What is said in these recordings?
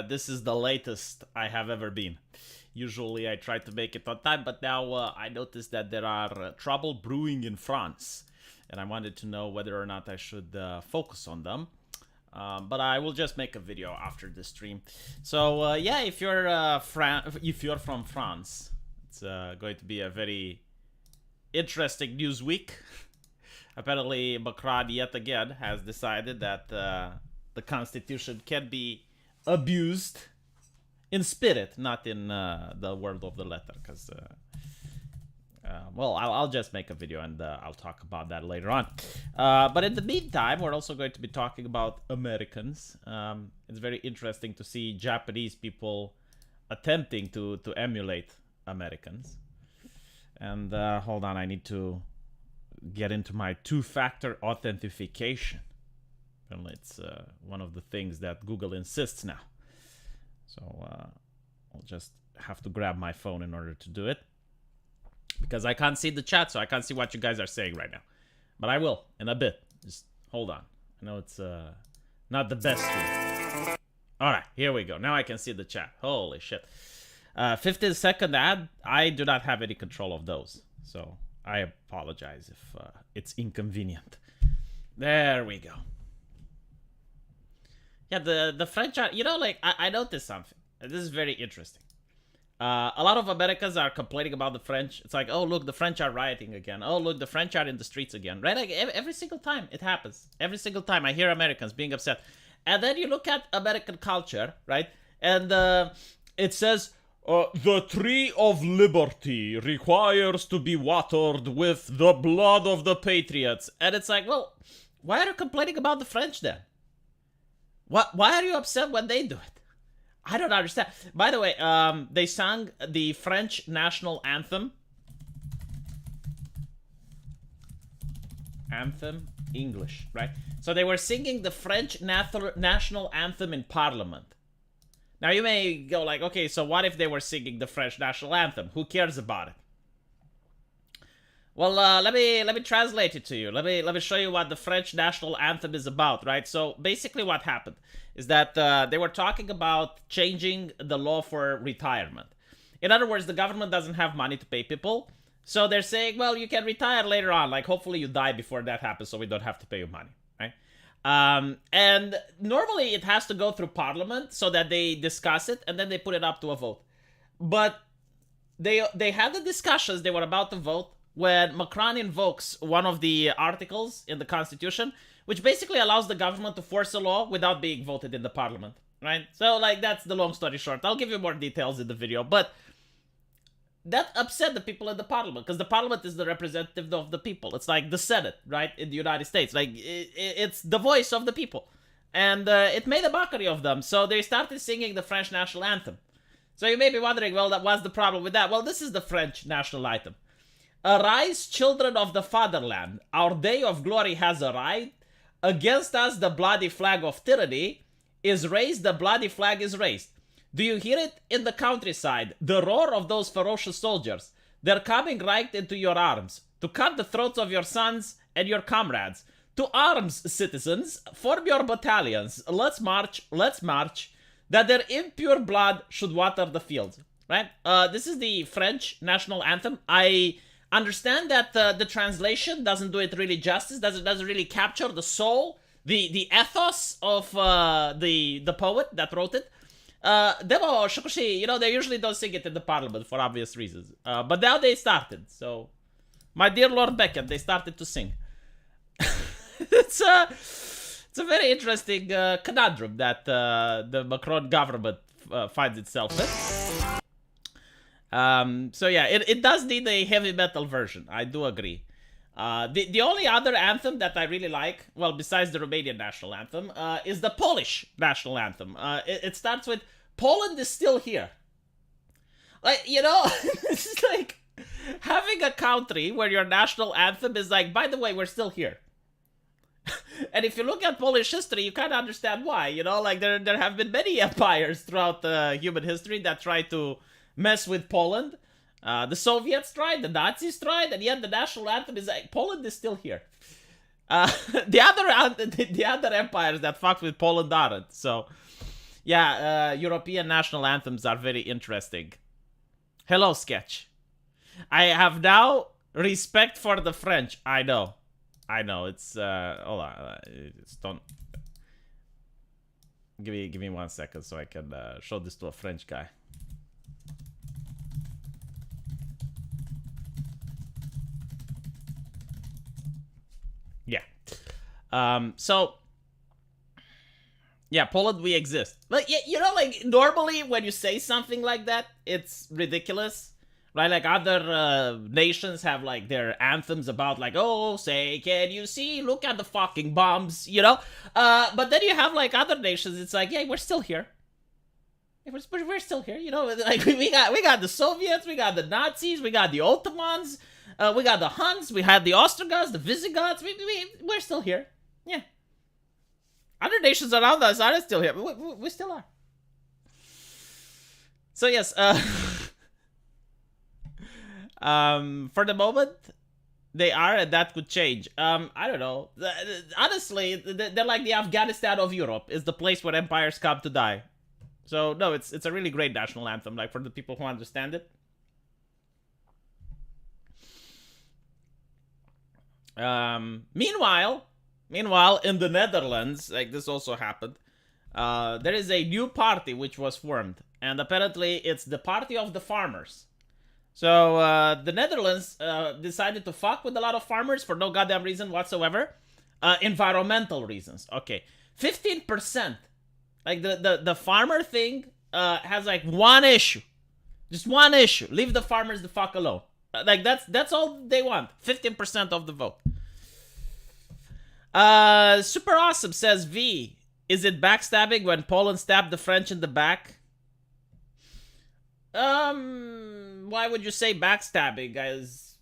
This is the latest I have ever been. Usually I try to make it on time, but now I noticed that there are trouble brewing in France. And I wanted to know whether or not I should focus on them. But I will just make a video after the stream. So yeah, if you're from France, it's going to be a very interesting news week. Apparently, Macron yet again has decided that the Constitution can be abused in spirit, not in the word of the letter. Because, well, I'll just make a video and I'll talk about that later on. But in the meantime, we're also going to be talking about Americans. It's very interesting to see Japanese people attempting to emulate Americans. And hold on, I need to get into my two-factor authentication. Well, it's one of the things that Google insists now. So I'll just have to grab my phone in order to do it. Because I can't see the chat, so I can't see what you guys are saying right now. But I will, in a bit. Just hold on. I know it's not the best stream. Alright, here we go. Now I can see the chat. Holy shit. 15-second ad, I do not have any control of those. So I apologize if it's inconvenient. There we go. Yeah, the French are, you know, like, I noticed something. This is very interesting. A lot of Americans are complaining about the French. It's like, oh, look, the French are rioting again. Oh, look, the French are in the streets again. Right? Like, every single time it happens. Every single time I hear Americans being upset. And then you look at American culture, right? And it says, the tree of liberty requires to be watered with the blood of the patriots. And it's like, well, why are you complaining about the French then? Why are you upset when they do it? I don't understand. By the way, they sang the French national anthem. Anthem, English, right? So they were singing the French national anthem in Parliament. Now you may go like, okay, so what if they were singing the French national anthem? Who cares about it? Well, let me translate it to you. Let me show you what the French national anthem is about, right? So basically, what happened is that they were talking about changing the law for retirement. In other words, the government doesn't have money to pay people, so they're saying, well, you can retire later on. Like, hopefully, you die before that happens, so we don't have to pay you money, right? And normally, it has to go through Parliament so that they discuss it and then they put it up to a vote. But they had the discussions. They were about to vote when Macron invokes one of the articles in the Constitution, which basically allows the government to force a law without being voted in the Parliament, right? So, like, that's the long story short. I'll give you more details in the video, but that upset the people in the Parliament, because the Parliament is the representative of the people. It's like the Senate, right, in the United States. Like, it's the voice of the people. And it made a mockery of them, so they started singing the French national anthem. So you may be wondering, well, what's the problem with that? Well, this is the French national anthem. Arise, children of the fatherland, our day of glory has arrived. Against us the bloody flag of tyranny is raised, the bloody flag is raised. Do you hear it in the countryside? The roar of those ferocious soldiers. They're coming right into your arms to cut the throats of your sons and your comrades. To arms, citizens, form your battalions. Let's march, that their impure blood should water the fields. Right? This is the French national anthem. I understand that the translation doesn't do it really justice, doesn't really capture the soul, the ethos of the poet that wrote it. Demo Shokushi, you know, they usually don't sing it in the Parliament for obvious reasons. But now they started, so my dear Lord Beckett, they started to sing. It's a very interesting conundrum that the Macron government finds itself in. So yeah, it does need a heavy metal version. I do agree. The only other anthem that I really like, well, besides the Romanian national anthem, is the Polish national anthem. It starts with, Poland is still here. Like, you know, it's like having a country where your national anthem is like, by the way, we're still here. And if you look at Polish history, you kind of understand why, you know, like there have been many empires throughout human history that try to mess with Poland. The Soviets tried, the Nazis tried, and yet the national anthem is like, Poland is still here. The other empires that fucked with Poland aren't. So, Yeah, European national anthems are very interesting. Hello, Sketch. I have now respect for the French. I know. It's hold on. Just don't. Give me 1 second so I can show this to a French guy. Yeah. So yeah, Poland, we exist. Like, you know, like normally when you say something like that, it's ridiculous, right? Like other nations have like their anthems about like, oh, say, can you see? Look at the fucking bombs, you know. But then you have like other nations. It's like, yeah, we're still here. We're still here, you know. Like we got the Soviets, we got the Nazis, we got the Ottomans, we got the Huns, we had the Ostrogoths, the Visigoths. We're still here. Yeah. Other nations around us are still here. We still are. So yes, for the moment, they are, and that could change. I don't know. Honestly, they're like the Afghanistan of Europe. Is the place where empires come to die. So no, it's a really great national anthem. Like for the people who understand it. Meanwhile, in the Netherlands, like this also happened, there is a new party which was formed, and apparently it's the Party of the Farmers. So the Netherlands decided to fuck with a lot of farmers for no goddamn reason whatsoever. Environmental reasons. Okay, 15%. Like the farmer thing has like one issue, just one issue. Leave the farmers the fuck alone. Like that's all they want. 15% of the vote. Super Awesome says, V, is it backstabbing when Poland stabbed the French in the back? Why would you say backstabbing, guys?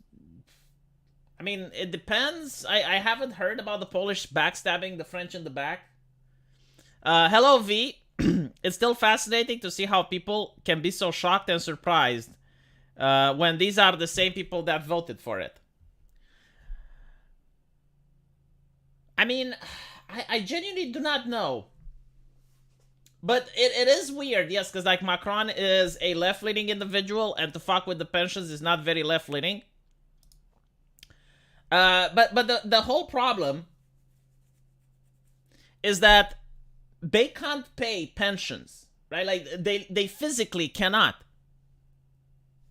I mean, it depends. I haven't heard about the Polish backstabbing the French in the back. Hello, V. It's still fascinating to see how people can be so shocked and surprised when these are the same people that voted for it. I mean, I genuinely do not know. But it is weird, yes, because like Macron is a left-leaning individual, and to fuck with the pensions is not very left-leaning. But the whole problem is that they can't pay pensions, right? Like they physically cannot.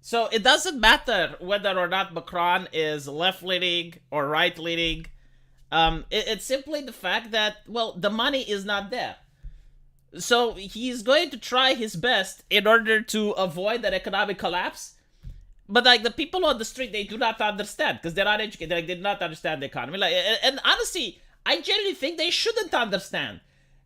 So it doesn't matter whether or not Macron is left-leaning or right-leaning. It's simply the fact that, well, the money is not there. So he's going to try his best in order to avoid an economic collapse. But like the people on the street, they do not understand because they're not educated. Like, they do not understand the economy. Like, and honestly, I genuinely think they shouldn't understand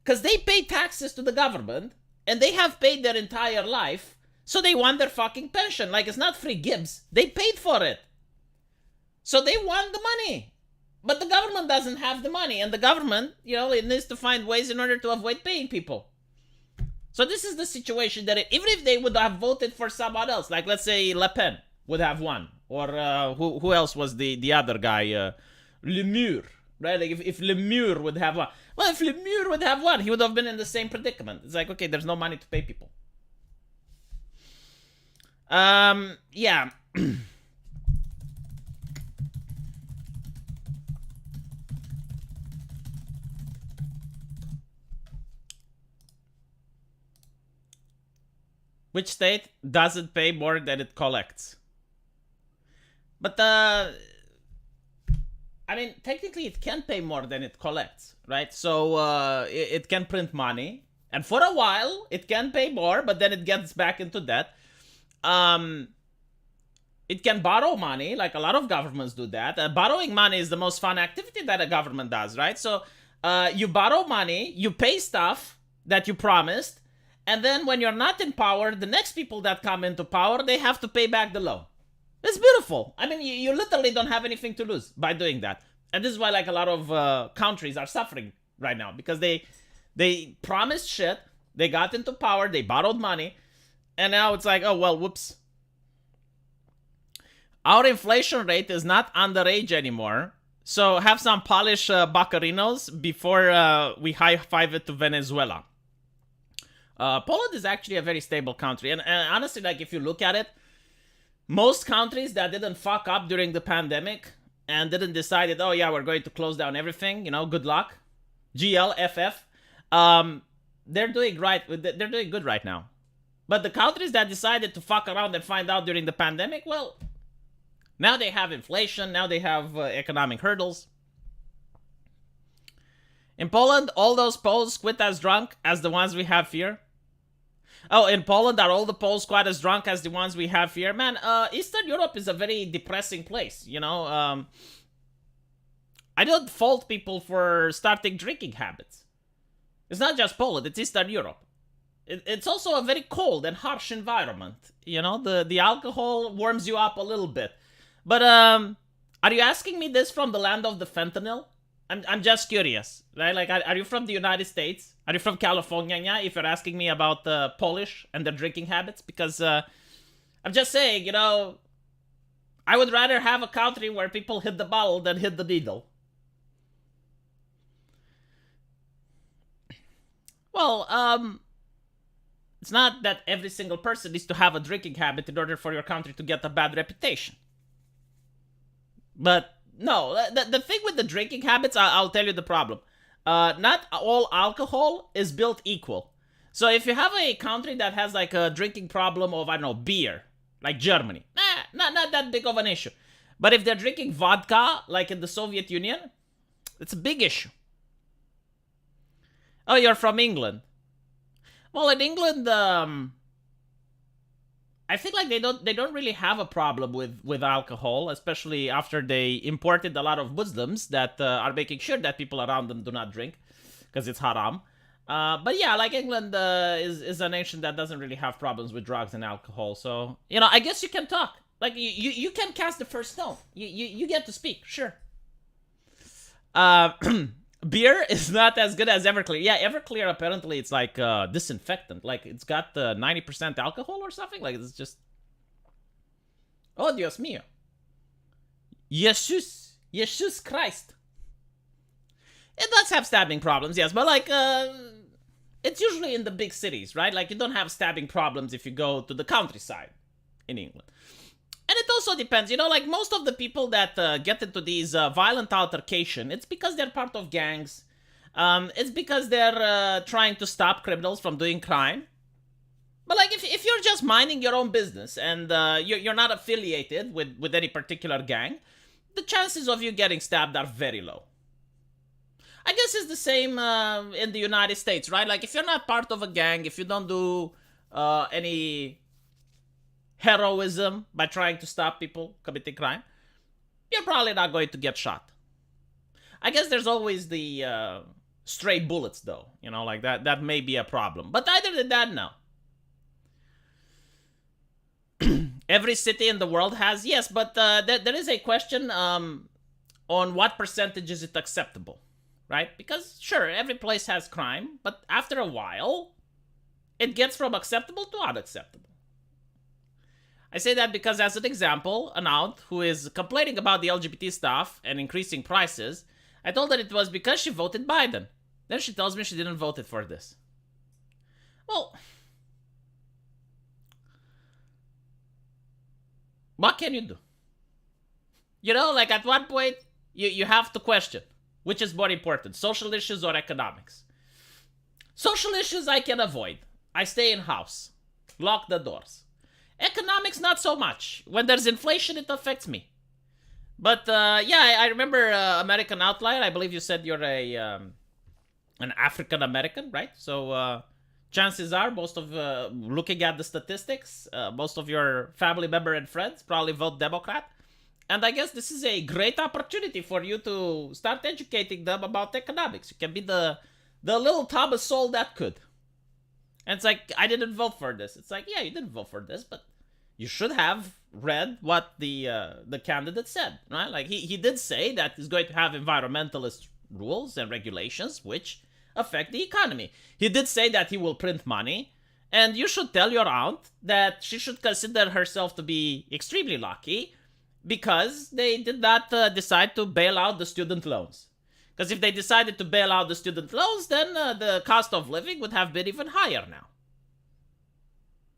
because they pay taxes to the government and they have paid their entire life. So they want their fucking pension. Like, it's not free gibs. They paid for it. So they want the money. But the government doesn't have the money. And the government, you know, it needs to find ways in order to avoid paying people. So this is the situation that even if they would have voted for someone else, like let's say Le Pen would have won. Or who else was the other guy? Lemur, right? Like if Lemur would have won. Well, if Lemur would have won, he would have been in the same predicament. It's like, okay, there's no money to pay people. Yeah. Which state doesn't pay more than it collects? But I mean, technically it can pay more than it collects, right? So it can print money, and for a while it can pay more, but then it gets back into debt. It can borrow money, like a lot of governments do that. Borrowing money is the most fun activity that a government does, right? So you borrow money, you pay stuff that you promised, and then when you're not in power, the next people that come into power, they have to pay back the loan. It's beautiful. I mean, you literally don't have anything to lose by doing that. And this is why like a lot of countries are suffering right now, because they promised shit, they got into power, they borrowed money, and now it's like, oh, well, whoops. Our inflation rate is not underage anymore, so have some Polish bacarinos before we high-five it to Venezuela. Poland is actually a very stable country. And honestly, like, if you look at it, most countries that didn't fuck up during the pandemic and didn't decide that, oh yeah, we're going to close down everything, good luck. GLFF. They're doing right. They're doing good right now. But the countries that decided to fuck around and find out during the pandemic, well, now they have inflation. Now they have economic hurdles. In Poland, all those Poles quit as drunk as the ones we have here. Oh, in Poland, are all the Poles quite as drunk as the ones we have here? Man, Eastern Europe is a very depressing place, I don't fault people for starting drinking habits. It's not just Poland, it's Eastern Europe. It's also a very cold and harsh environment. The alcohol warms you up a little bit. But, are you asking me this from the land of the fentanyl? I'm just curious, right? Like, are you from the United States? Are you from California, if you're asking me about the Polish and their drinking habits? Because, I'm just saying, I would rather have a country where people hit the bottle than hit the needle. Well, it's not that every single person needs to have a drinking habit in order for your country to get a bad reputation. But no, the thing with the drinking habits, I'll tell you the problem. Not all alcohol is built equal. So if you have a country that has like a drinking problem of, I don't know, beer, like Germany, not that big of an issue. But if they're drinking vodka, like in the Soviet Union, it's a big issue. Oh, you're from England. Well, in England, I think like they don't really have a problem with alcohol, especially after they imported a lot of Muslims that are making sure that people around them do not drink, because it's haram. But yeah, like England is a nation that doesn't really have problems with drugs and alcohol. So, I guess you can talk. Like, you can cast the first stone. You get to speak, sure. Beer is not as good as Everclear. Yeah, Everclear, apparently, it's like disinfectant. Like, it's got 90% alcohol or something. Like, it's just... Oh, Dios mío. Jesus Christ. It does have stabbing problems, yes. But, like, it's usually in the big cities, right? Like, you don't have stabbing problems if you go to the countryside in England. And it also depends, like most of the people that get into these violent altercation, it's because they're part of gangs. It's because they're trying to stop criminals from doing crime. But like if you're just minding your own business and you're not affiliated with any particular gang, the chances of you getting stabbed are very low. I guess it's the same in the United States, right? Like if you're not part of a gang, if you don't do any heroism by trying to stop people committing crime, you're probably not going to get shot. I guess there's always the stray bullets, though. Like that may be a problem. But other than that, no. Every city in the world has, yes, but there is a question on what percentage is it acceptable, right? Because, sure, every place has crime, but after a while, it gets from acceptable to unacceptable. I say that because, as an example, an aunt who is complaining about the LGBT stuff and increasing prices, I told her it was because she voted Biden. Then she tells me she didn't vote for this. Well, what can you do? Like at one point, you have to question which is more important, social issues or economics. Social issues I can avoid. I stay in house. Lock the doors. Economics, not so much. When there's inflation, it affects me. But, yeah, I remember American Outlier. I believe you said you're an African-American, right? So, chances are, looking at the statistics, most of your family member and friends probably vote Democrat. And I guess this is a great opportunity for you to start educating them about economics. You can be the little Thomas Sowell that could. And it's like, I didn't vote for this. It's like, yeah, you didn't vote for this, but you should have read what the candidate said, right? Like, he did say that he's going to have environmentalist rules and regulations which affect the economy. He did say that he will print money, and you should tell your aunt that she should consider herself to be extremely lucky because they did not decide to bail out the student loans. Because if they decided to bail out the student loans, then the cost of living would have been even higher now.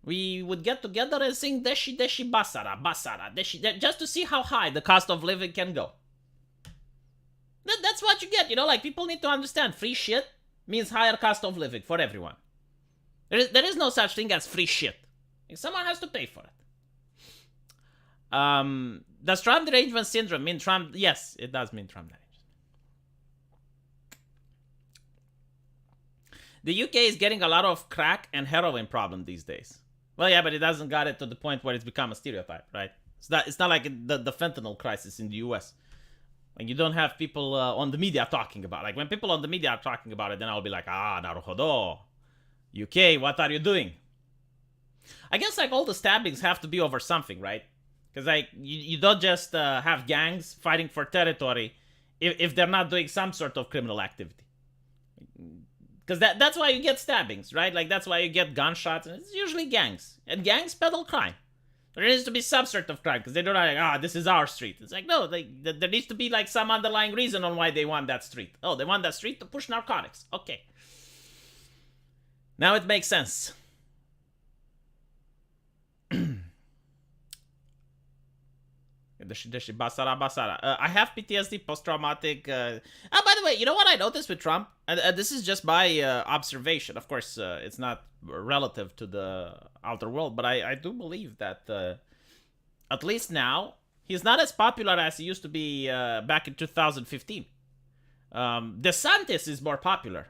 We would get together and sing Deshi Deshi Basara, Basara, Deshi, just to see how high the cost of living can go. That's what you get, like people need to understand free shit means higher cost of living for everyone. There is no such thing as free shit. Someone has to pay for it. Does Trump derangement syndrome mean Trump? Yes, it does mean Trump derangement. The UK is getting a lot of crack and heroin problem these days. Well, yeah, but it hasn't got it to the point where it's become a stereotype, right? It's not like the fentanyl crisis in the US. Like, you don't have people on the media talking about it. Like, when people on the media are talking about it, then I'll be like, naruhodo. UK, what are you doing? I guess, like, all the stabbings have to be over something, right? Because, like, you don't just have gangs fighting for territory if they're not doing some sort of criminal activity. Because that's why you get stabbings, right? Like, that's why you get gunshots, and it's usually gangs. And gangs peddle crime. There needs to be some sort of crime, because they don't like, this is our street. It's like, no, there needs to be, like, some underlying reason on why they want that street. Oh, they want that street to push narcotics. Okay. Now it makes sense. I have PTSD, post-traumatic. By the way, you know what I noticed with Trump? This is just my observation. Of course, it's not relative to the outer world, but I do believe that at least now, he's not as popular as he used to be back in 2015. DeSantis is more popular.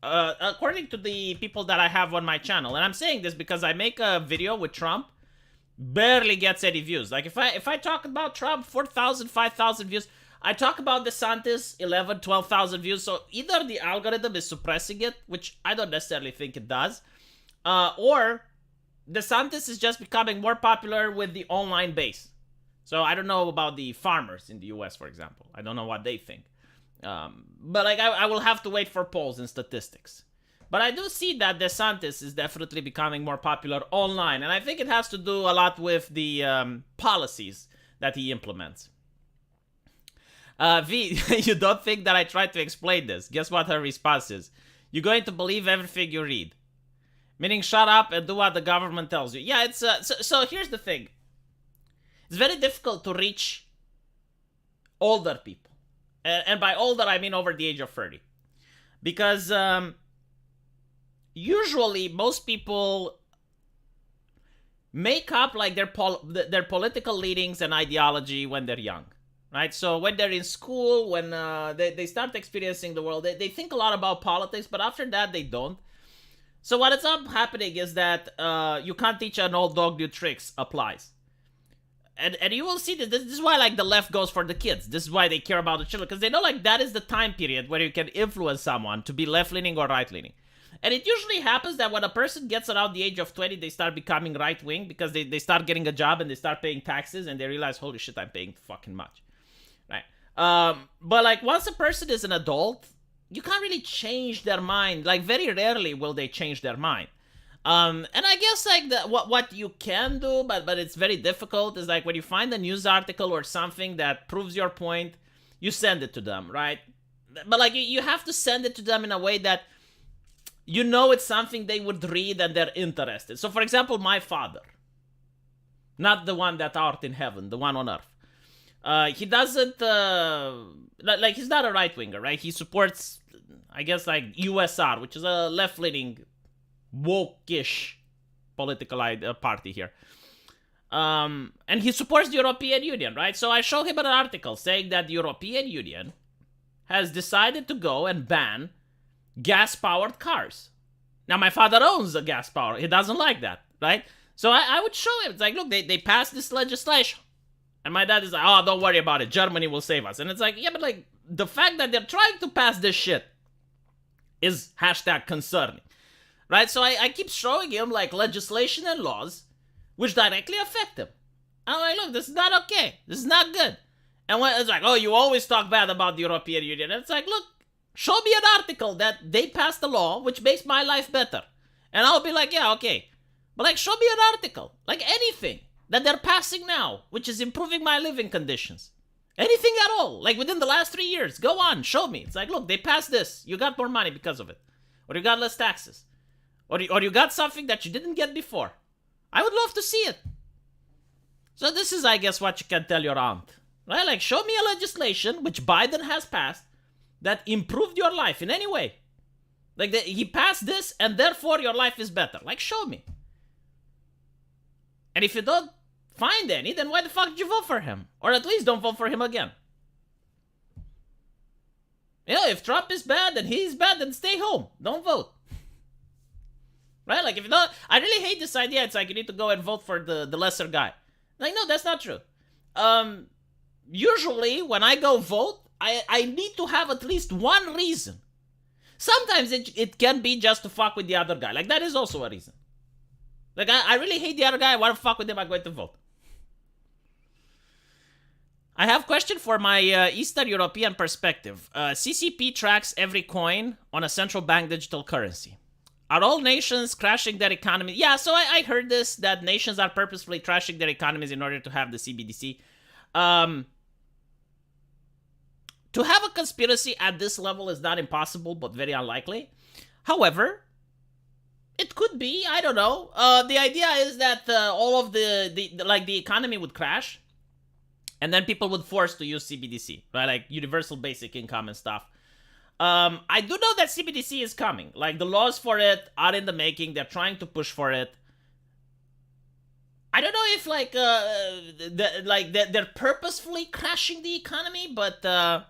According to the people that I have on my channel, and I'm saying this because I make a video with Trump, barely gets any views. Like, if I talk about Trump, 4,000, 5,000 views. I talk about DeSantis, 11, 12,000 views. So either the algorithm is suppressing it, which I don't necessarily think it does, or DeSantis is just becoming more popular with the online base. So I don't know about the farmers in the US, for example. I don't know what they think. But like, I will have to wait for polls and statistics. But I do see that DeSantis is definitely becoming more popular online. And I think it has to do a lot with the policies that he implements. V, you don't think that I tried to explain this? Guess what her response is? You're going to believe everything you read. Meaning, shut up and do what the government tells you. Yeah, it's so here's the thing. It's very difficult to reach older people. And by older, I mean over the age of 30. Because usually most people make up like their political leanings and ideology when they're young. Right? So when they're in school, when they start experiencing the world, they think a lot about politics, but after that, they don't. So what ends up happening is that you can't teach an old dog new tricks applies. And you will see that this is why, like, the left goes for the kids. This is why they care about the children, because they know, like, that is the time period where you can influence someone to be left-leaning or right-leaning. And it usually happens that when a person gets around the age of 20, they start becoming right-wing because they start getting a job and they start paying taxes and they realize, holy shit, I'm paying fucking much. Right? But, like, once a person is an adult, you can't really change their mind. Like, very rarely will they change their mind. And I guess, like, what you can do, but it's very difficult, is, like, when you find a news article or something that proves your point, you send it to them, right? But, like, you have to send it to them in a way that you know it's something they would read and they're interested. So, for example, my father, not the one that art in heaven, the one on earth, he doesn't, like, he's not a right-winger, right? He supports, I guess, like, USR, which is a left-leaning, woke-ish political party here. And he supports the European Union, right? So I show him an article saying that the European Union has decided to go and ban gas-powered cars. Now, my father owns a gas power. He doesn't like that, right? So I would show him. It's like, look, they passed this legislation. And my dad is like, oh, don't worry about it. Germany will save us. And it's like, yeah, but, like, the fact that they're trying to pass this shit is #concerning. Right? So I keep showing him, like, legislation and laws which directly affect him. I'm like, look, this is not okay. This is not good. And when it's like, oh, you always talk bad about the European Union. And it's like, look, show me an article that they passed a law which makes my life better. And I'll be like, yeah, okay. But, like, show me an article, like anything that they're passing now, which is improving my living conditions. Anything at all, like within the last 3 years. Go on, show me. It's like, look, they passed this. You got more money because of it. Or you got less taxes. Or you got something that you didn't get before. I would love to see it. So this is, I guess, what you can tell your aunt. Right? Like, show me a legislation, which Biden has passed, that improved your life in any way. Like, he passed this, and therefore your life is better. Like, show me. And if you don't find any, then why the fuck did you vote for him? Or at least don't vote for him again. You know, if Trump is bad and he's bad, then stay home. Don't vote. Right? Like, if you don't... I really hate this idea. It's like you need to go and vote for the lesser guy. Like, no, that's not true. Usually, when I go vote, I need to have at least one reason. Sometimes it can be just to fuck with the other guy. Like, that is also a reason. Like, I really hate the other guy. I want to fuck with him. I'm going to vote. I have a question for my Eastern European perspective. CCP tracks every coin on a central bank digital currency. Are all nations crashing their economy? Yeah, so I heard this, that nations are purposefully trashing their economies in order to have the CBDC. To have a conspiracy at this level is not impossible, but very unlikely. However, it could be. I don't know. The idea is that all of the economy would crash, and then people would force to use CBDC, right? Like universal basic income and stuff. I do know that CBDC is coming. Like, the laws for it are in the making. They're trying to push for it. I don't know if they're purposefully crashing the economy, but the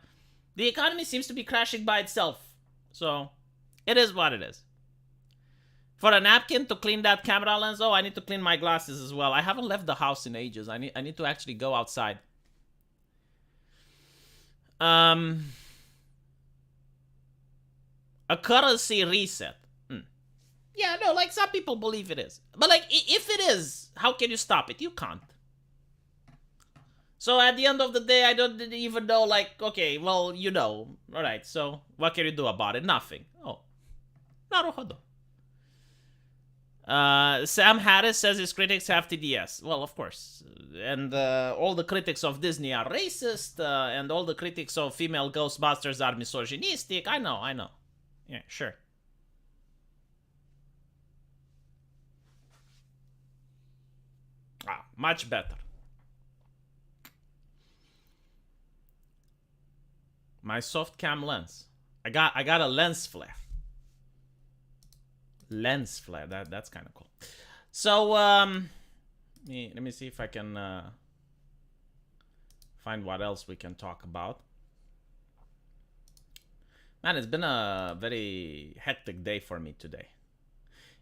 economy seems to be crashing by itself. So it is what it is. For a napkin to clean that camera lens, oh, I need to clean my glasses as well. I haven't left the house in ages. I need to actually go outside. A currency reset. Yeah, no, like, some people believe it is. But, like, if it is, how can you stop it? You can't. So at the end of the day, I don't even know, like, okay, well, you know. Alright, so what can you do about it? Nothing. Oh. Naruhodo. Sam Harris says his critics have TDS. Well, of course. And all the critics of Disney are racist, and all the critics of female Ghostbusters are misogynistic. I know. Yeah, sure. Ah, much better. My soft cam lens. I got a lens flare. Lens flare. That's kind of cool. So let me see if I can find what else we can talk about. Man, it's been a very hectic day for me today.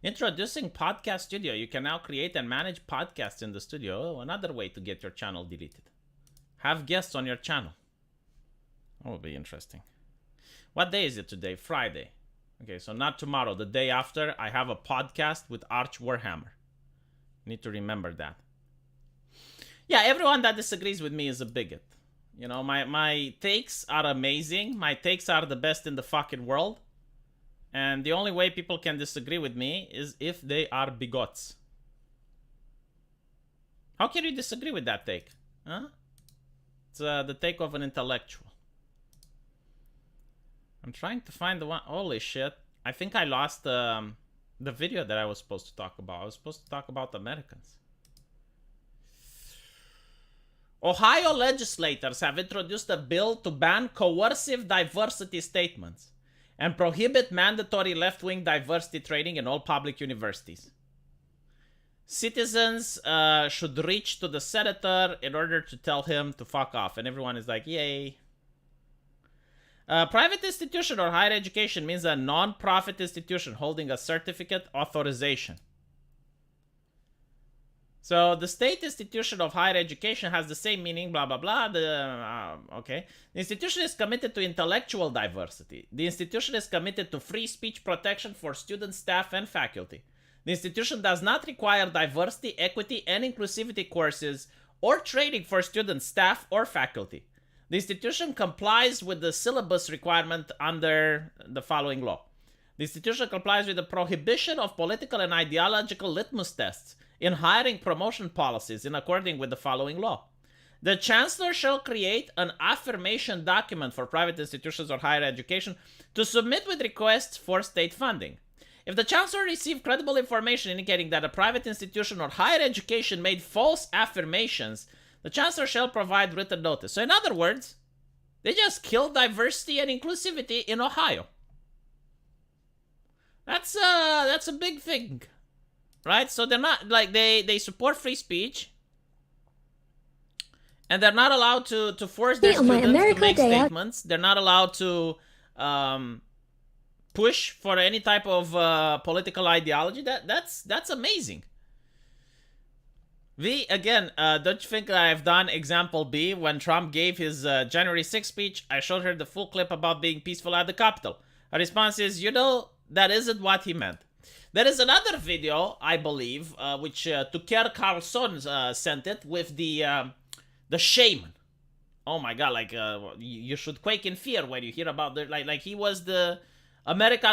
Introducing Podcast Studio. You can now create and manage podcasts in the studio. Oh, another way to get your channel deleted. Have guests on your channel. That would be interesting. What day is it today? Friday. Okay, so not tomorrow. The day after, I have a podcast with Arch Warhammer. Need to remember that. Yeah, everyone that disagrees with me is a bigot. You know, my takes are amazing. My takes are the best in the fucking world. And the only way people can disagree with me is if they are bigots. How can you disagree with that take? Huh? It's the take of an intellectual. I'm trying to find the one. Holy shit. I think I lost the video that I was supposed to talk about. I was supposed to talk about Americans. Ohio legislators have introduced a bill to ban coercive diversity statements and prohibit mandatory left-wing diversity training in all public universities. Citizens should reach to the senator in order to tell him to fuck off. And everyone is like, yay. Private institution or higher education means a non-profit institution holding a certificate authorization. So the state institution of higher education has the same meaning, blah, blah, blah. Okay. The institution is committed to intellectual diversity. The institution is committed to free speech protection for students, staff, and faculty. The institution does not require diversity, equity, and inclusivity courses or training for students, staff, or faculty. The institution complies with the syllabus requirement under the following law. The institution complies with the prohibition of political and ideological litmus tests in hiring promotion policies in accordance with the following law. The chancellor shall create an affirmation document for private institutions or higher education to submit with requests for state funding. If the chancellor received credible information indicating that a private institution or higher education made false affirmations, the chancellor shall provide written notice. So in other words, they just killed diversity and inclusivity in Ohio. That's a big thing, right? So they're not like they support free speech, and they're not allowed to force their students to make statements. They're not allowed to push for any type of political ideology. That's amazing. V, again, don't you think I've done example B? When Trump gave his January 6th speech, I showed her the full clip about being peaceful at the Capitol. Her response is, that isn't what he meant. There is another video, I believe, which Tucker Carlson sent it with the shaman. Oh my god, like, you should quake in fear when you hear about the, like he was the America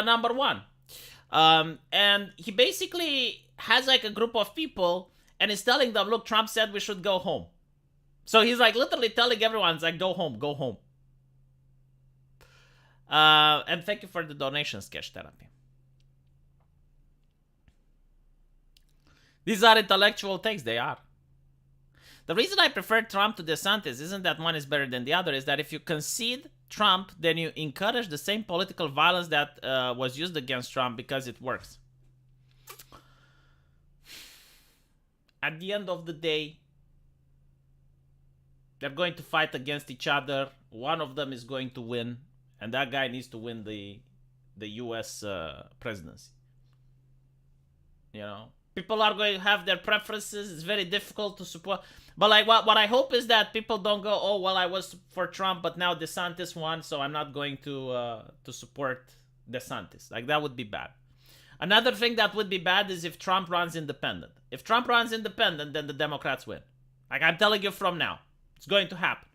#1. And he basically has like a group of people and is telling them, look, Trump said we should go home. So he's like literally telling everyone, it's like, go home, go home. And thank you for the donation, Sketch Therapy. These are intellectual things, they are. The reason I prefer Trump to DeSantis isn't that one is better than the other, is that if you concede Trump, then you encourage the same political violence that was used against Trump because it works. At the end of the day, they're going to fight against each other. One of them is going to win, and that guy needs to win the U.S. presidency. People are going to have their preferences. It's very difficult to support. But like what I hope is that people don't go, oh, well, I was for Trump, but now DeSantis won, so I'm not going to support DeSantis. Like, that would be bad. Another thing that would be bad is if Trump runs independent. If Trump runs independent, then the Democrats win. Like, I'm telling you from now. It's going to happen.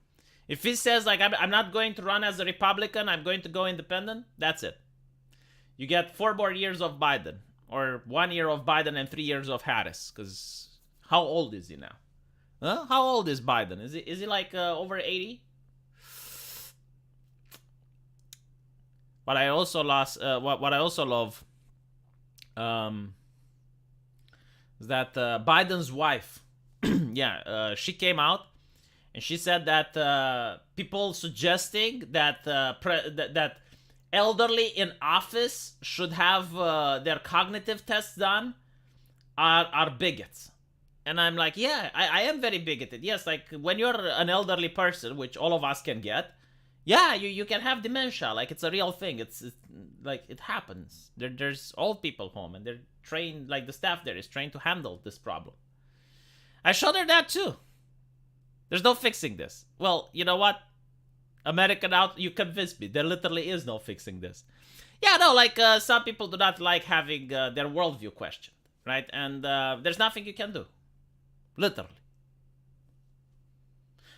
If he says, like, I'm not going to run as a Republican, I'm going to go independent, that's it. You get 4 more years of Biden. Or 1 year of Biden and 3 years of Harris. Because how old is he now? Huh? How old is Biden? Is he like over 80? But I also what I also love is that Biden's wife, she came out and she said that people suggesting that that elderly in office should have their cognitive tests done are bigots. And I'm like, yeah, I am very bigoted. Yes, like when you're an elderly person, which all of us can get, yeah, you can have dementia. Like, it's a real thing. It's like, it happens. There's old people home and they're trained, like the staff there is trained to handle this problem. I showed her that too. There's no fixing this. Well, you know what? American out, you convinced me. There literally is no fixing this. Yeah, no, like some people do not like having their worldview questioned, right? And there's nothing you can do. Literally.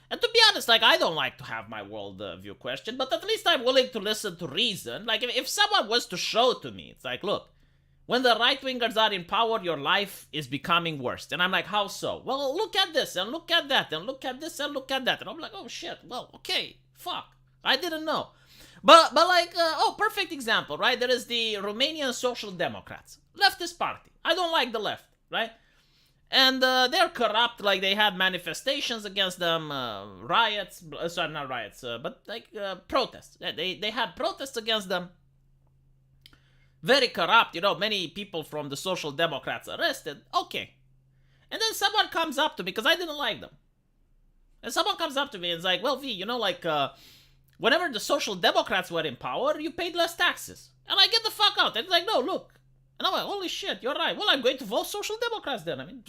And to be honest, like, I don't like to have my worldview questioned, but at least I'm willing to listen to reason. Like, if someone was to show to me, it's like, look, when the right-wingers are in power, your life is becoming worse. And I'm like, how so? Well, look at this, and look at that, and look at this, and look at that. And I'm like, oh, shit, well, okay, fuck. I didn't know. But like, perfect example, right? There is the Romanian Social Democrats, leftist party. I don't like the left, right? And they're corrupt, like they had manifestations against them, riots, sorry, not riots, but like protests. They had protests against them. Very corrupt, many people from the Social Democrats arrested. Okay. And then someone comes up to me, because I didn't like them. And someone comes up to me and is like, well, V, whenever the Social Democrats were in power, you paid less taxes. And I get the fuck out. And it's like, no, look. And I'm like, holy shit, you're right. Well, I'm going to vote Social Democrats then. I mean,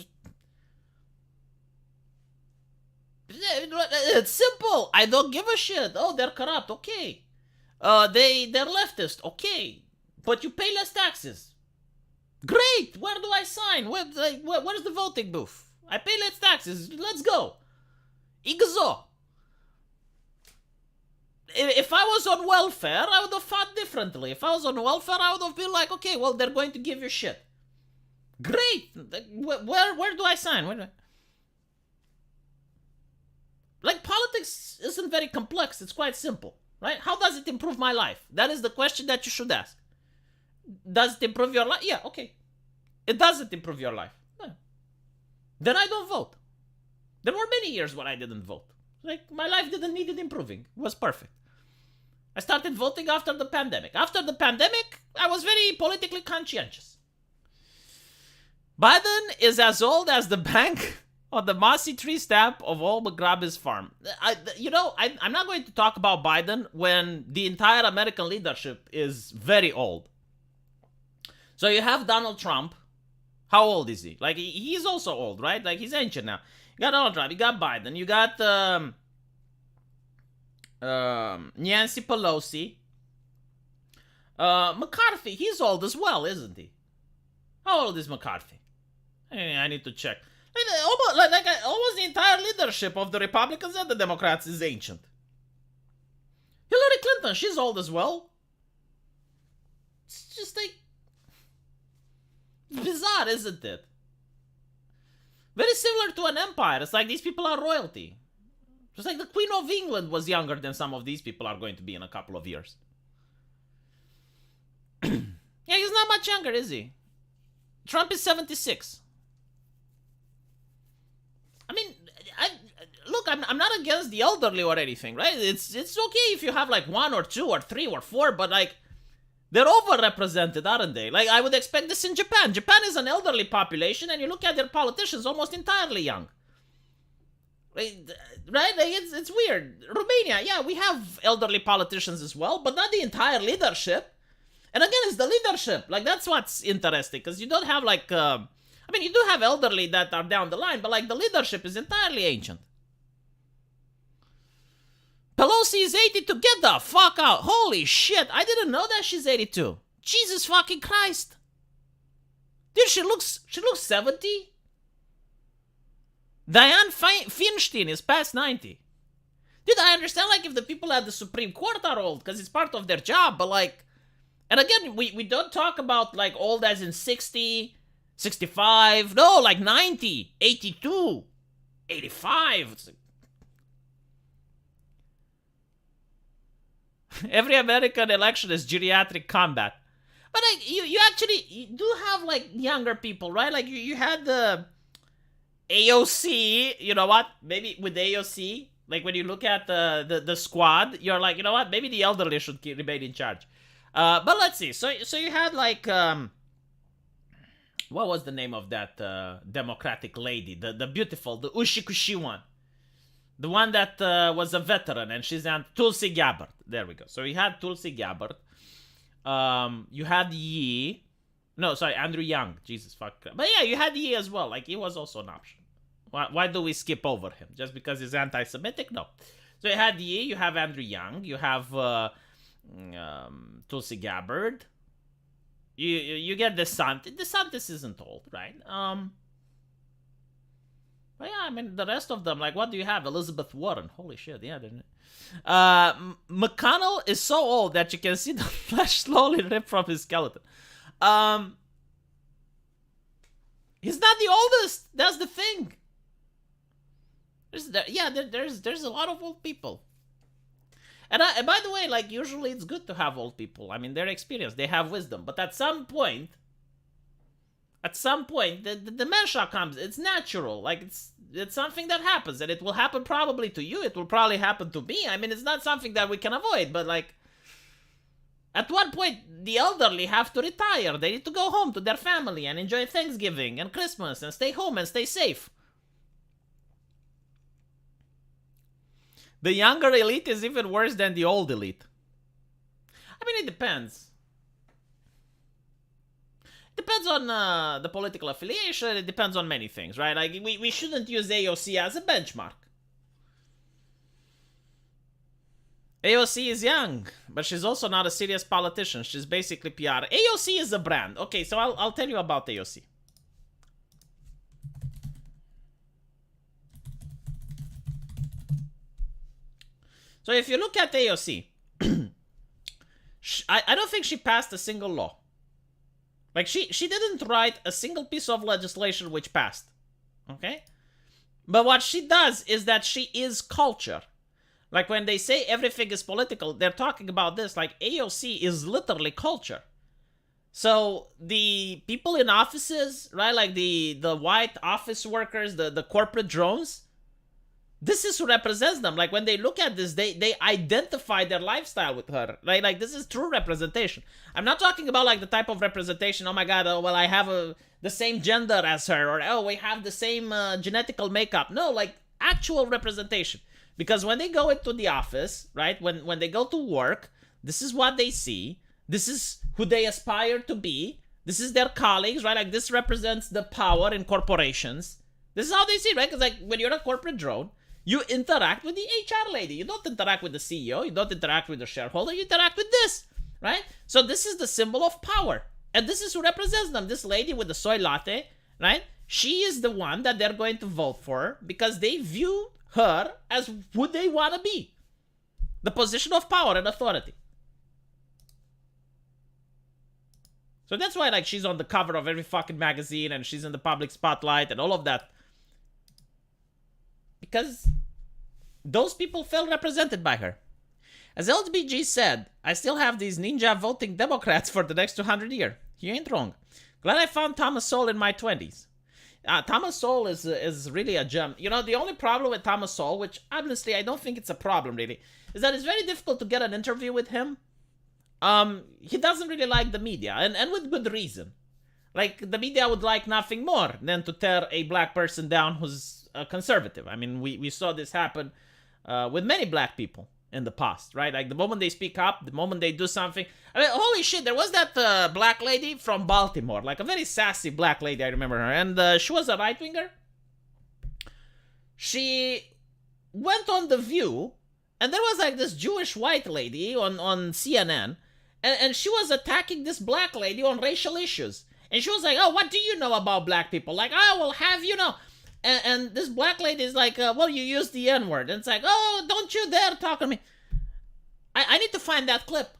it's simple. I don't give a shit. Oh, they're corrupt. Okay. They're leftist. Okay. But you pay less taxes. Great. Where do I sign? Where's the voting booth? I pay less taxes. Let's go. Igzo. If I was on welfare, I would have fought differently. If I was on welfare, I would have been like, okay, well, they're going to give you shit. Great. Where do I sign? Like, politics isn't very complex. It's quite simple, right? How does it improve my life? That is the question that you should ask. Does it improve your life? Yeah, okay. It doesn't improve your life. No. Then I don't vote. There were many years when I didn't vote. Like, my life didn't need it improving. It was perfect. I started voting after the pandemic. After the pandemic, I was very politically conscientious. Biden is as old as the bank on the mossy tree stamp of old McGraby's farm. I'm not going to talk about Biden when the entire American leadership is very old. So you have Donald Trump. How old is he? Like, he's also old, right? Like, he's ancient now. You got Donald Trump, you got Biden, you got Nancy Pelosi. McCarthy, he's old as well, isn't he? How old is McCarthy? I need to check. Almost the entire leadership of the Republicans and the Democrats is ancient. Hillary Clinton, she's old as well. It's just like, it's bizarre, isn't it? Very similar to an empire. It's like these people are royalty. Just like the Queen of England was younger than some of these people are going to be in a couple of years. Yeah, he's not much younger, is he? Trump is 76. I mean, I'm not against the elderly or anything, right? It's okay if you have like 1 or 2 or 3 or 4, but like, they're overrepresented, aren't they? Like, I would expect this in Japan. Japan is an elderly population, and you look at their politicians, almost entirely young. Right? Like, it's weird. Romania, yeah, we have elderly politicians as well, but not the entire leadership. And again, it's the leadership. Like, that's what's interesting, because you don't have, like, you do have elderly that are down the line, but, like, the leadership is entirely ancient. Pelosi is 82. Get the fuck out. Holy shit. I didn't know that she's 82. Jesus fucking Christ. Dude, she looks 70. Dianne Feinstein is past 90. Dude, I understand, like, if the people at the Supreme Court are old, because it's part of their job, but, like, and again, we don't talk about, like, old as in 60, 65. No, like 90, 82, 85. It's like, every American election is geriatric combat. But like, you do have like younger people, right? Like you had the AOC, you know what? Maybe with AOC, like when you look at the squad, you're like, you know what? Maybe the elderly should remain in charge. But let's see. So you had like what was the name of that Democratic lady? The beautiful, the Ushikushi one. The one that was a veteran, and she's on Tulsi Gabbard. There we go. So you had Tulsi Gabbard. You had Yi. No, sorry, Andrew Yang. Jesus fuck. But yeah, you had Yi as well. Like, he was also an option. Why do we skip over him? Just because he's anti-Semitic? No. So you had Yi, you have Andrew Yang, you have Tulsi Gabbard. You get DeSantis. DeSantis isn't old, right? But yeah, I mean, the rest of them, like, what do you have? Elizabeth Warren. Holy shit, yeah. McConnell is so old that you can see the flesh slowly rip from his skeleton. He's not the oldest. That's the thing. There's a lot of old people. And by the way, like, usually it's good to have old people. I mean, they're experienced. They have wisdom. But at some point, the dementia comes. It's natural. Like, it's something that happens, and it will happen probably to you. It will probably happen to me. I mean, it's not something that we can avoid, but like, at one point, the elderly have to retire. They need to go home to their family and enjoy Thanksgiving and Christmas and stay home and stay safe. The younger elite is even worse than the old elite. I mean, it depends. Depends on the political affiliation. It depends on many things, right? Like, we shouldn't use AOC as a benchmark. AOC is young, but she's also not a serious politician. She's basically PR. AOC is a brand. Okay, so I'll tell you about AOC. So if you look at AOC, I don't think she passed a single law. Like, she didn't write a single piece of legislation which passed. Okay? But what she does is that she is culture. Like, when they say everything is political, they're talking about this. Like, AOC is literally culture. So the people in offices, right, like the white office workers, the corporate drones, this is who represents them. Like when they look at this, they identify their lifestyle with her, right? Like this is true representation. I'm not talking about like the type of representation. Oh my god, oh well, I have the same gender as her, or oh we have the same genetical makeup. No, like actual representation. Because when they go into the office, right, when they go to work, this is what they see. This is who they aspire to be. This is their colleagues, right? Like this represents the power in corporations. This is how they see it, right? Because like when you're a corporate drone, you interact with the HR lady. You don't interact with the CEO. You don't interact with the shareholder. You interact with this, right? So this is the symbol of power. And this is who represents them. This lady with the soy latte, right? She is the one that they're going to vote for because they view her as who they want to be. The position of power and authority. So that's why like she's on the cover of every fucking magazine and she's in the public spotlight and all of that. Because those people felt represented by her. As LBG said, I still have these ninja voting Democrats for the next 200 years. He ain't wrong. Glad I found Thomas Sowell in my 20s. Thomas Sowell is really a gem. You know, the only problem with Thomas Sowell, which honestly I don't think it's a problem really, is that it's very difficult to get an interview with him. He doesn't really like the media, and with good reason. Like, the media would like nothing more than to tear a black person down who's a conservative. I mean, we saw this happen with many black people in the past, right? Like, the moment they speak up, the moment they do something. I mean, holy shit, there was that black lady from Baltimore, like a very sassy black lady, I remember her, and she was a right-winger. She went on The View, and there was like this Jewish white lady on CNN, and she was attacking this black lady on racial issues. And she was like, oh, what do you know about black people? Like, oh, well, have you know? And this black lady is like, well, you use the N-word. And it's like, oh, don't you dare talk to me. I need to find that clip.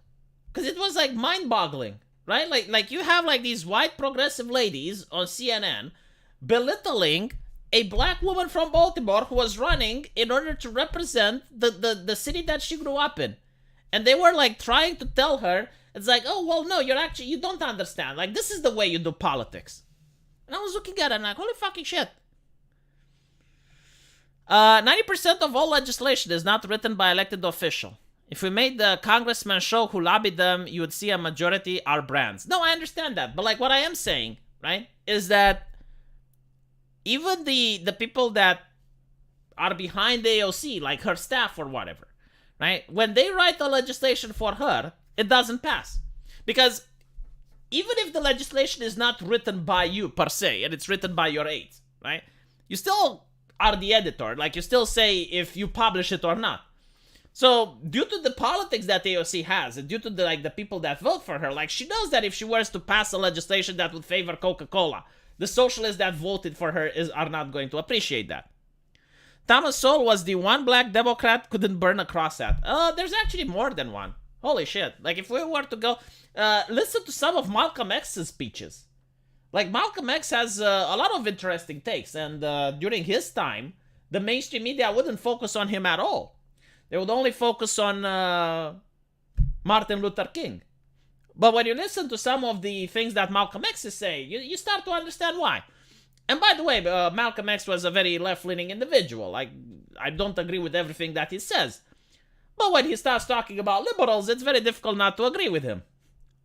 Because it was like mind-boggling, right? Like you have like these white progressive ladies on CNN belittling a black woman from Baltimore who was running in order to represent the city that she grew up in. And they were like trying to tell her, it's like, oh, well, no, you don't understand. Like, this is the way you do politics. And I was looking at it and like, holy fucking shit. 90% of all legislation is not written by elected official. If we made the congressmen show who lobbied them, you would see a majority are brands. No, I understand that. But like what I am saying, right, is that even the people that are behind the AOC, like her staff or whatever, right, when they write the legislation for her, it doesn't pass. Because even if the legislation is not written by you per se, and it's written by your aides, right, you still are the editor. Like, you still say if you publish it or not. So, due to the politics that AOC has, and due to the people that vote for her, like, she knows that if she was to pass a legislation that would favor Coca-Cola, the socialists that voted for her are not going to appreciate that. Thomas Sowell was the one black Democrat couldn't burn a cross at. There's actually more than one. Holy shit. Like, if we were to go, listen to some of Malcolm X's speeches. Like, Malcolm X has a lot of interesting takes, and during his time, the mainstream media wouldn't focus on him at all. They would only focus on Martin Luther King. But when you listen to some of the things that Malcolm X is saying, you start to understand why. And by the way, Malcolm X was a very left-leaning individual. Like, I don't agree with everything that he says. But when he starts talking about liberals, it's very difficult not to agree with him.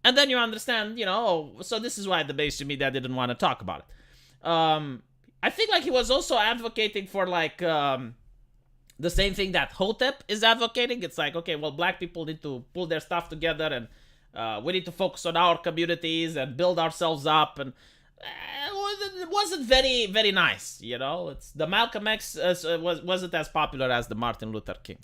And then you understand, so this is why the mainstream media didn't want to talk about it. I think, like, he was also advocating for, like, the same thing that Hotep is advocating. It's like, okay, well, black people need to pull their stuff together, and we need to focus on our communities and build ourselves up, and it wasn't very, very nice, It's the Malcolm X wasn't as popular as the Martin Luther King.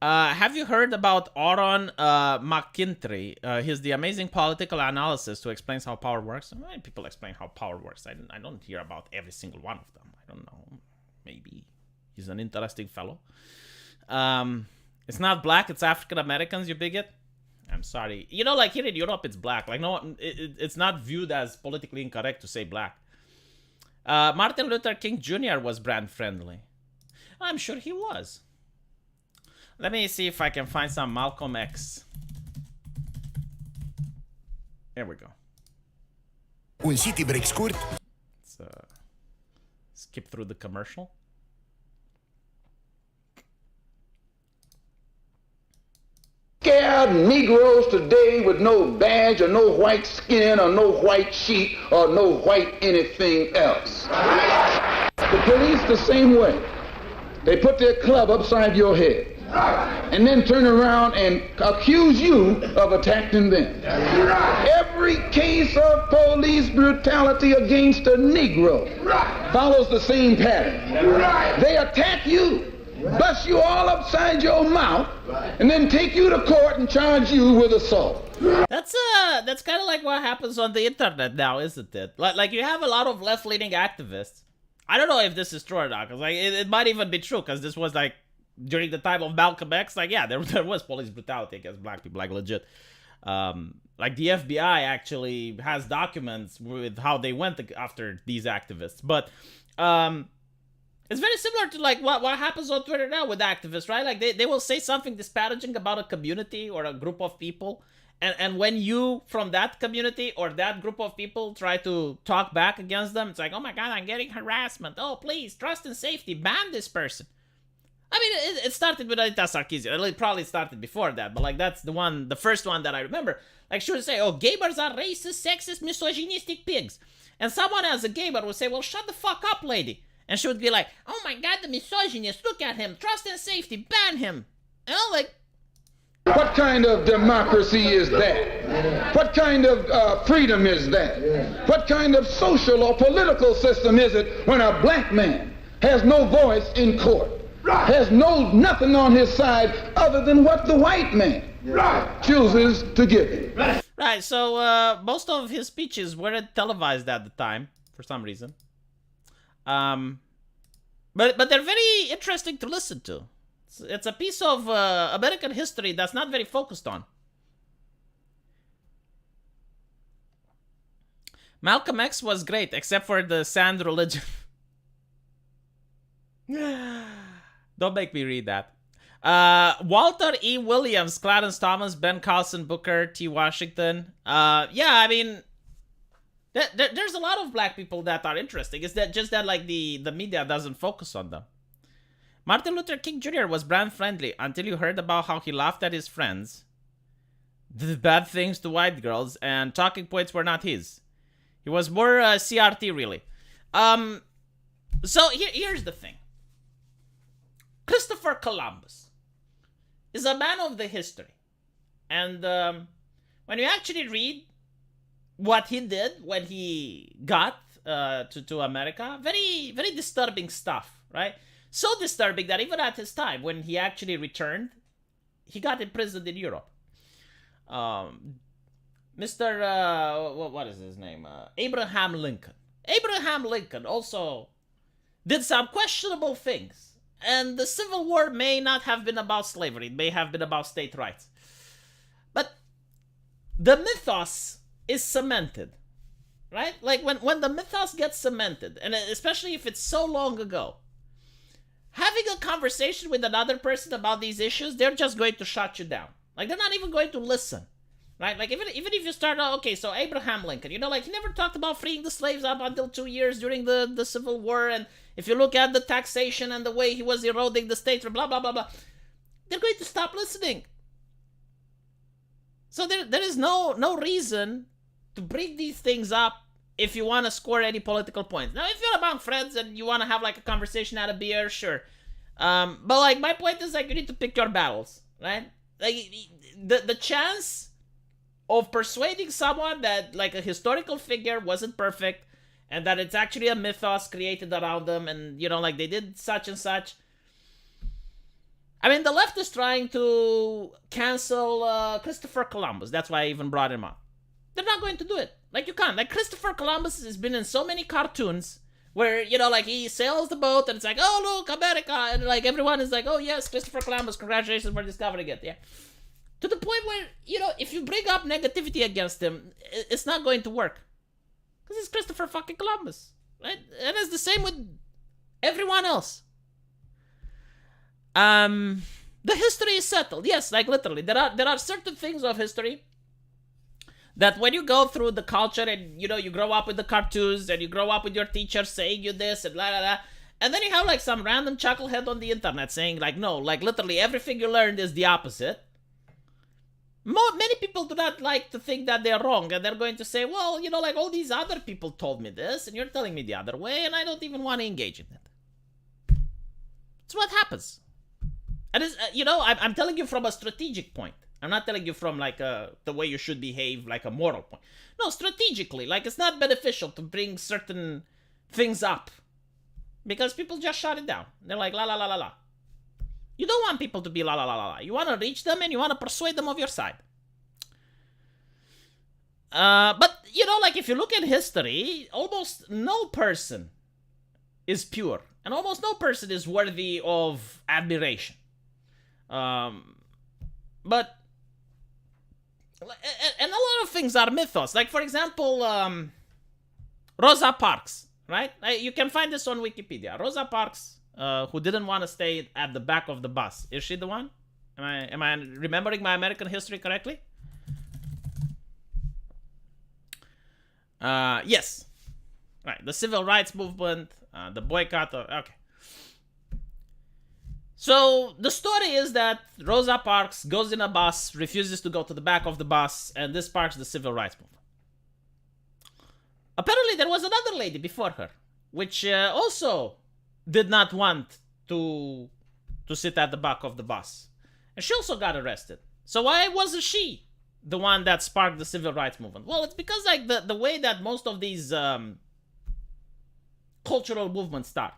Have you heard about Oron McKintrey? He's the amazing political analyst who explains how power works. Many people explain how power works. I don't hear about every single one of them. I don't know. Maybe he's an interesting fellow. It's not black, it's African Americans, you bigot. I'm sorry. Like here in Europe, it's black. Like, no, it's not viewed as politically incorrect to say black. Martin Luther King Jr. was brand friendly. I'm sure he was. Let me see if I can find some Malcolm X. There we go. Un city break scurt. Let's skip through the commercial. Scared Negroes today with no badge or no white skin or no white sheet or no white anything else. The police the same way. They put their club upside your head and then turn around and accuse you of attacking them. Every case of police brutality against a Negro follows the same pattern. They attack you, bust you all upside your mouth, and then take you to court and charge you with assault. That's kind of like what happens on the internet now, isn't it? Like you have a lot of left-leaning activists. I don't know if this is true or not, because like it might even be true, because this was like during the time of Malcolm X. Like, yeah, there was police brutality against black people, like legit. Like the FBI actually has documents with how they went after these activists, but it's very similar to like what happens on Twitter now with activists, right? Like they will say something disparaging about a community or a group of people, and when you from that community or that group of people try to talk back against them, it's like, oh my god, I'm getting harassment. Oh please, trust and safety, ban this person. I mean, it started with Anita Sarkeesian. It probably started before that, but like that's the first one that I remember. Like she would say, oh, gay bars are racist, sexist, misogynistic pigs. And someone as a gay bar would say, well, shut the fuck up, lady. And she would be like, oh my god, the misogynist, look at him, trust and safety, ban him. You know, like... What kind of democracy is that? What kind of freedom is that? What kind of social or political system is it when a black man has no voice in court? Has nothing on his side other than what the white man chooses to give him. Right, so most of his speeches weren't televised at the time, for some reason. But they're very interesting to listen to. It's a piece of American history that's not very focused on. Malcolm X was great, except for the sand religion. Don't make me read that. Walter E. Williams, Clarence Thomas, Ben Carlson, Booker T. Washington. Yeah, I mean, there's a lot of black people that are interesting. It's that just that like the media doesn't focus on them. Martin Luther King Jr. was brand friendly until you heard about how he laughed at his friends, did bad things to white girls, and talking points were not his. He was more CRT, really. So here's the thing. Christopher Columbus is a man of the history. And when you actually read what he did when he got to America, very, very disturbing stuff, right? So disturbing that even at his time, when he actually returned, he got imprisoned in Europe. What is his name? Abraham Lincoln. Abraham Lincoln also did some questionable things. And the Civil War may not have been about slavery. It may have been about state rights. But the mythos is cemented, right? Like when the mythos gets cemented, and especially if it's so long ago, having a conversation with another person about these issues, they're just going to shut you down. Like, they're not even going to listen, right? Like, even if you start, okay, so Abraham Lincoln, you know, like, he never talked about freeing the slaves up until 2 years during the Civil War, and if you look at the taxation and the way he was eroding the states, blah, blah, blah, blah, they're going to stop listening. So there is no reason to bring these things up if you want to score any political points. Now, if you're among friends and you want to have, like, a conversation at a beer, sure. But, like, my point is, like, you need to pick your battles, right? Like, the chance of persuading someone that, like, a historical figure wasn't perfect and that it's actually a mythos created around them and, you know, like, they did such and such. I mean, the left is trying to cancel Christopher Columbus. That's why I even brought him up. They're not going to do it. Like, you can't. Like, Christopher Columbus has been in so many cartoons where, you know, like, he sails the boat and it's like, oh, look, America. And, like, everyone is like, oh, yes, Christopher Columbus, congratulations for discovering it. Yeah. To the point where, you know, if you bring up negativity against him, it's not going to work. Because it's Christopher fucking Columbus. Right? And it's the same with everyone else. The history is settled. Yes, like, literally. There are certain things of history that when you go through the culture and, you grow up with the cartoons and you grow up with your teacher saying you this and la la la, and then you have like some random chucklehead on the internet saying like, no, like literally everything you learned is the opposite. Many people do not like to think that they're wrong, and they're going to say, well, like all these other people told me this, and you're telling me the other way, and I don't even want to engage in it. It's what happens. And it's, I'm telling you from a strategic point. I'm not telling you from like the way you should behave, like a moral point. No, strategically, like it's not beneficial to bring certain things up because people just shut it down. They're like, la la la la la. You don't want people to be la la la la la. You want to reach them and you want to persuade them of your side. But, like if you look at history, almost no person is pure. And almost no person is worthy of admiration. But, and a lot of things are mythos. Like, for example, Rosa Parks, right? You can find this on Wikipedia. Rosa Parks, who didn't want to stay at the back of the bus. Is she the one? Am I remembering my American history correctly? Yes. Right. The civil rights movement, the boycott. Okay. So the story is that Rosa Parks goes in a bus, refuses to go to the back of the bus, and this sparks the civil rights movement. Apparently, there was another lady before her, which also did not want to sit at the back of the bus. And she also got arrested. So why wasn't she the one that sparked the civil rights movement? Well, it's because like the way that most of these cultural movements start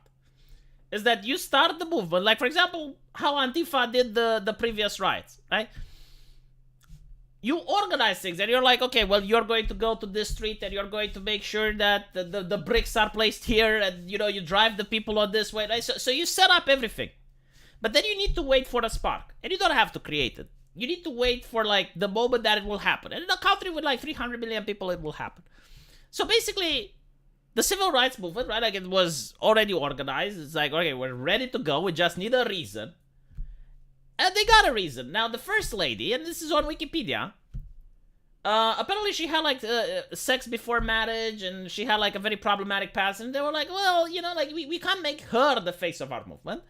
is that you start the movement, like for example, how Antifa did the previous riots, right? You organize things and you're like, okay, well, you're going to go to this street and you're going to make sure that the bricks are placed here and, you drive the people on this way. Right? So you set up everything. But then you need to wait for a spark. And you don't have to create it. You need to wait for, like, the moment that it will happen. And in a country with, like, 300 million people, it will happen. So basically, the civil rights movement, right, like, it was already organized. It's like, okay, we're ready to go. We just need a reason. And they got a reason. Now, the first lady, and this is on Wikipedia, apparently she had, like, sex before marriage, and she had, like, a very problematic past, and they were like, well, like, we can't make her the face of our movement.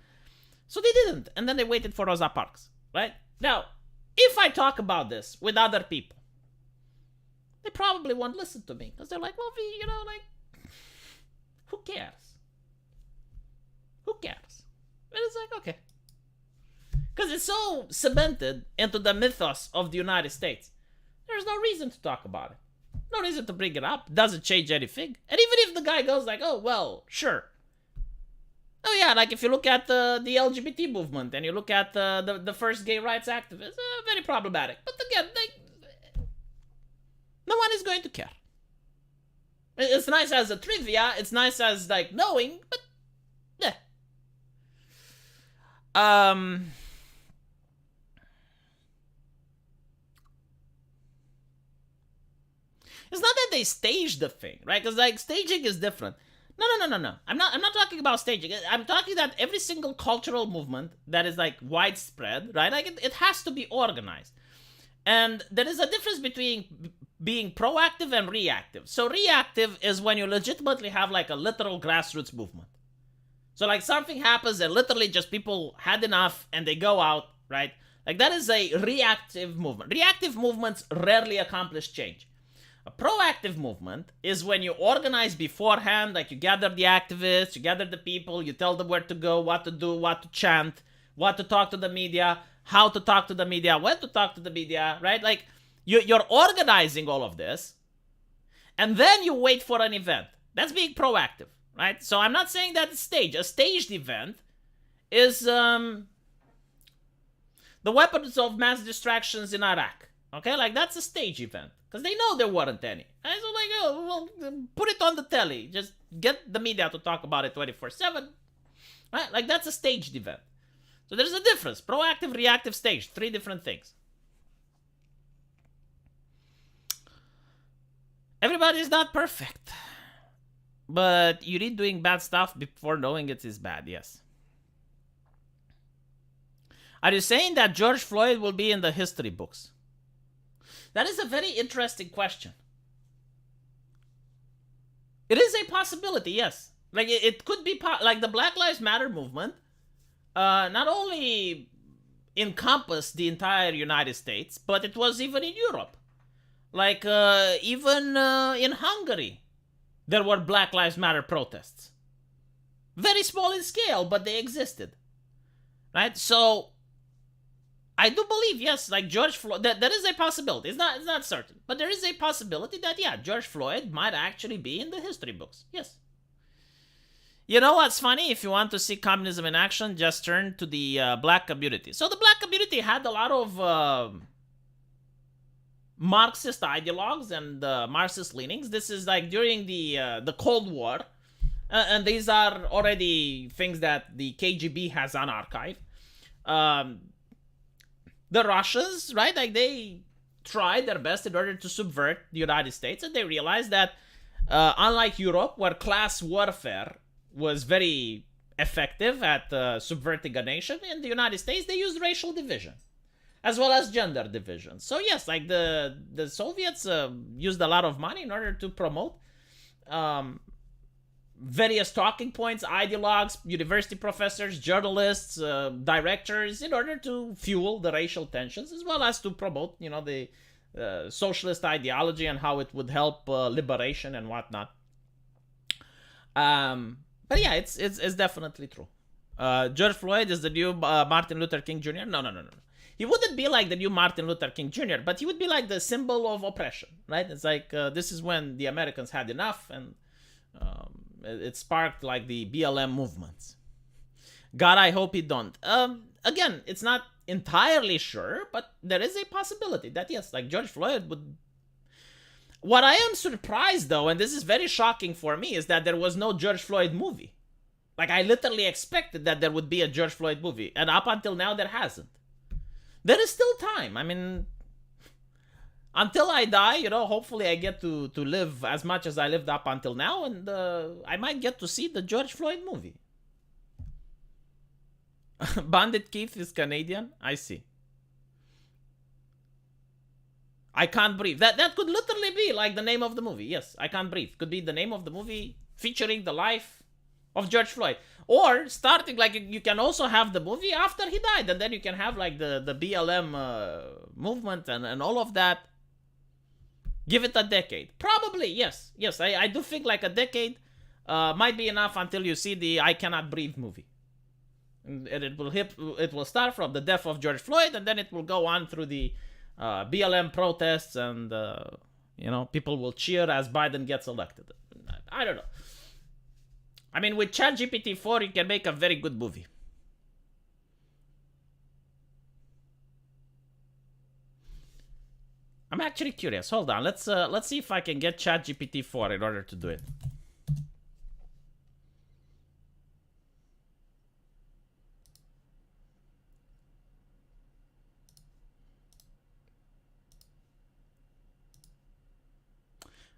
So they didn't, and then they waited for Rosa Parks, right? Now, if I talk about this with other people, they probably won't listen to me, because they're like, well, like, who cares? Who cares? And it's like, okay. Because it's so cemented into the mythos of the United States. There's no reason to talk about it. No reason to bring it up. Doesn't change anything. And even if the guy goes like, oh, well, sure. Oh, yeah, like if you look at the LGBT movement and you look at the first gay rights activists, very problematic. But again, no one is going to care. It's nice as a trivia. It's nice as, like, knowing, but, yeah. It's not that they staged the thing, right? Because, like, staging is different. No. I'm not talking about staging. I'm talking that every single cultural movement that is, like, widespread, right? Like, it has to be organized. And there is a difference between being proactive and reactive. So reactive is when you legitimately have, like, a literal grassroots movement. So, like, something happens and literally just people had enough and they go out, right? Like, that is a reactive movement. Reactive movements rarely accomplish change. A proactive movement is when you organize beforehand, like you gather the activists, you gather the people, you tell them where to go, what to do, what to chant, what to talk to the media, how to talk to the media, when to talk to the media, right? Like, you're organizing all of this, and then you wait for an event. That's being proactive, right? So I'm not saying that it's staged. A staged event is the weapons of mass distractions in Iraq, okay? Like, that's a stage event. Because they know there weren't any. And so like, oh, well, put it on the telly. Just get the media to talk about it 24/7. Right? Like, that's a staged event. So there's a difference. Proactive, reactive, staged. 3 different things. Everybody is not perfect. But you need doing bad stuff before knowing it is bad, yes. Are you saying that George Floyd will be in the history books? That is a very interesting question. It is a possibility, yes. Like, it could be, like, the Black Lives Matter movement not only encompassed the entire United States, but it was even in Europe. Like, even in Hungary, there were Black Lives Matter protests. Very small in scale, but they existed. Right? So, I do believe, yes, like George Floyd, that is a possibility. It's not certain, but there is a possibility that, yeah, George Floyd might actually be in the history books. Yes. You know what's funny? If you want to see communism in action, just turn to the black community. So the black community had a lot of Marxist ideologues and Marxist leanings. This is like during the Cold War, and these are already things that the KGB has on archive. The Russians, right? Like, they tried their best in order to subvert the United States, and they realized that unlike Europe, where class warfare was very effective at subverting a nation, in the United States they used racial division as well as gender division. So yes, like the Soviets used a lot of money in order to promote various talking points, ideologues, university professors, journalists, directors, in order to fuel the racial tensions, as well as to promote, you know, the socialist ideology and how it would help liberation and whatnot. But yeah, it's definitely true. George Floyd is the new Martin Luther King Jr. No. He wouldn't be like the new Martin Luther King Jr., but he would be like the symbol of oppression, right? It's like, this is when the Americans had enough, and it sparked like the BLM movements. God, I hope he don't. Again, it's not entirely sure, but there is a possibility that, yes, like George Floyd would... What I am surprised, though, and this is very shocking for me, is that there was no George Floyd movie. Like, I literally expected that there would be a George Floyd movie, and up until now, there hasn't. There is still time. I mean, until I die, you know, hopefully I get to live as much as I lived up until now, and I might get to see the George Floyd movie. Bandit Keith is Canadian? I see. I Can't Breathe. That could literally be like the name of the movie. Yes, I Can't Breathe. Could be the name of the movie featuring the life of George Floyd. Or starting, like, you can also have the movie after he died, and then you can have like the BLM movement and all of that. Give it a decade. Probably, yes. Yes, I do think like a decade might be enough until you see the I Cannot Breathe movie. And it will start from the death of George Floyd, and then it will go on through the BLM protests, and you know, people will cheer as Biden gets elected. I don't know. I mean, with ChatGPT 4, you can make a very good movie. I'm actually curious. Hold on. Let's see if I can get ChatGPT 4 in order to do it.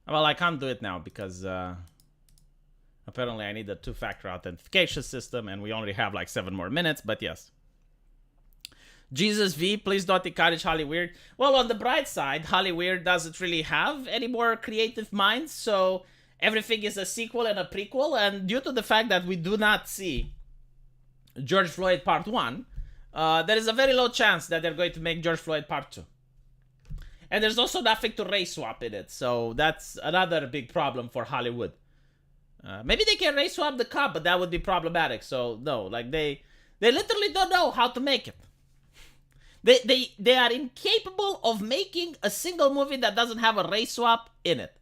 Well, I can't do it now because apparently I need a two-factor authentication system, and we only have like 7 more minutes, but yes. Jesus V, please don't encourage Holly Weird. Well, on the bright side, Holly Weird doesn't really have any more creative minds, so everything is a sequel and a prequel, and due to the fact that we do not see George Floyd Part 1, there is a very low chance that they're going to make George Floyd Part 2. And there's also nothing to race swap in it, so that's another big problem for Hollywood. Maybe they can race swap the cop, but that would be problematic. So no, like they literally don't know how to make it. They are incapable of making a single movie that doesn't have a race swap in it.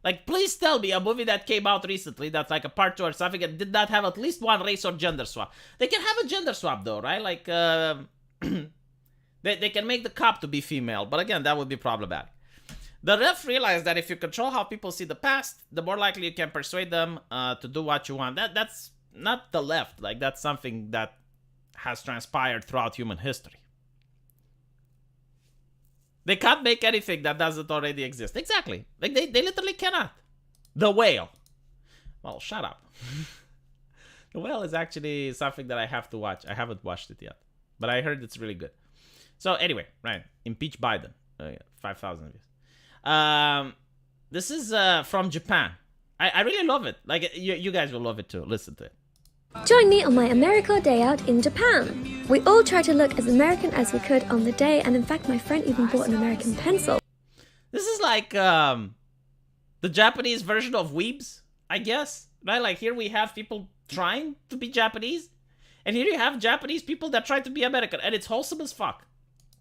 Like, please tell me a movie that came out recently that's like a part 2 or something and did not have at least one race or gender swap. They can have a gender swap though, right? Like they can make the cop to be female, but again, that would be problematic. The ref realized that if you control how people see the past, the more likely you can persuade them to do what you want. That's not the left. Like, that's something that has transpired throughout human history. They can't make anything that doesn't already exist. Exactly. Like, they literally cannot. The Whale. Well, shut up. The Whale is actually something that I have to watch. I haven't watched it yet, but I heard it's really good. So anyway, right. Impeach Biden. Oh, yeah, 5,000 views. This is from Japan. I really love it. Like, you guys will love it too. Listen to it. Join me on my America day out in Japan. We all tried to look as American as we could on the day, and in fact my friend even bought an American pencil. This is like the Japanese version of weebs, I guess. Right? Like, here we have people trying to be Japanese, and here you have Japanese people that try to be American, and it's wholesome as fuck.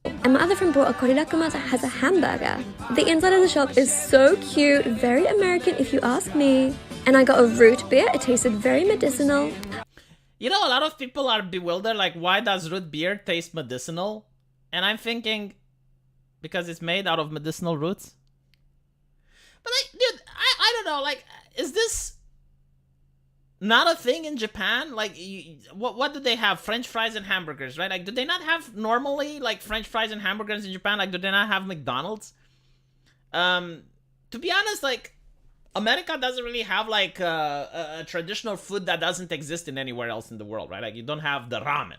And my other friend brought a korirakuma that has a hamburger. The inside of the shop is so cute, very American if you ask me. And I got a root beer, it tasted very medicinal. You know, a lot of people are bewildered, like, why does root beer taste medicinal? And I'm thinking, because it's made out of medicinal roots. But, like, dude, I don't know, like, is this not a thing in Japan? Like, what do they have? French fries and hamburgers, right? Like, do they not have normally, like, French fries and hamburgers in Japan? Like, do they not have McDonald's? To be honest, like, America doesn't really have, like, a traditional food that doesn't exist in anywhere else in the world, right? Like, you don't have the ramen.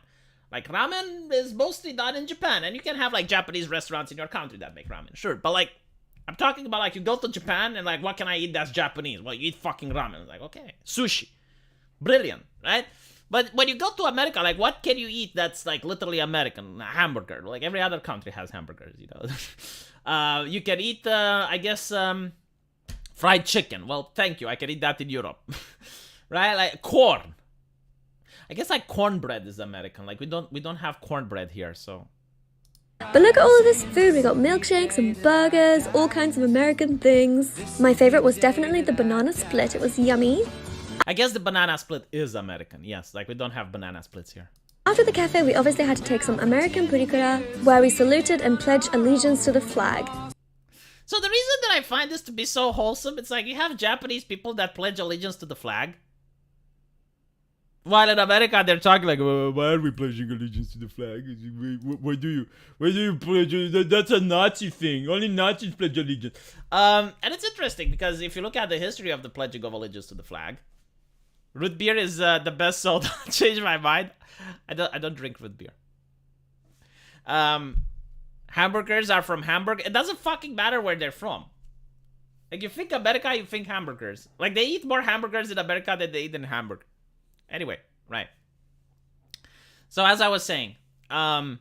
Like, ramen is mostly done in Japan, and you can have, like, Japanese restaurants in your country that make ramen, sure. But, like, I'm talking about, like, you go to Japan, and, like, what can I eat that's Japanese? Well, you eat fucking ramen. It's like, okay, sushi. Brilliant, right? But when you go to America, like, what can you eat that's, like, literally American? A hamburger. Like, every other country has hamburgers, you know? You can eat, I guess, fried chicken. Well, thank you. I can eat that in Europe. Right? Like, corn. I guess, like, cornbread is American. Like, we don't have cornbread here, so. But look at all of this food. We got milkshakes and burgers, all kinds of American things. My favorite was definitely the banana split. It was yummy. I guess the banana split is American, yes. Like, we don't have banana splits here. After the cafe, we obviously had to take some American purikura, where we saluted and pledged allegiance to the flag. So the reason that I find this to be so wholesome, it's like you have Japanese people that pledge allegiance to the flag. While in America, they're talking like, well, why are we pledging allegiance to the flag? Why do you pledge? That's a Nazi thing. Only Nazis pledge allegiance. And it's interesting because if you look at the history of the pledging of allegiance to the flag, root beer is the best soda. Change my mind. I don't drink root beer. Hamburgers are from Hamburg. It doesn't fucking matter where they're from. Like, you think America, you think hamburgers. Like, they eat more hamburgers in America than they eat in Hamburg. Anyway, right. So as I was saying, the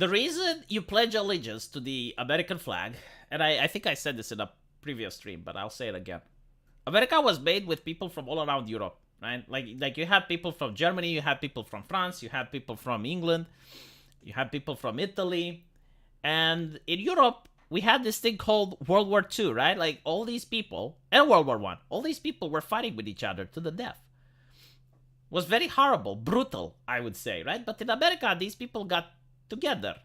reason you pledge allegiance to the American flag, and I think I said this in a previous stream, but I'll say it again. America was made with people from all around Europe, right? Like you had people from Germany, you had people from France, you had people from England, you had people from Italy, and in Europe, we had this thing called World War II, right? Like, all these people, and World War I, all these people were fighting with each other to the death. It was very horrible, brutal, I would say, right? But in America, these people got together.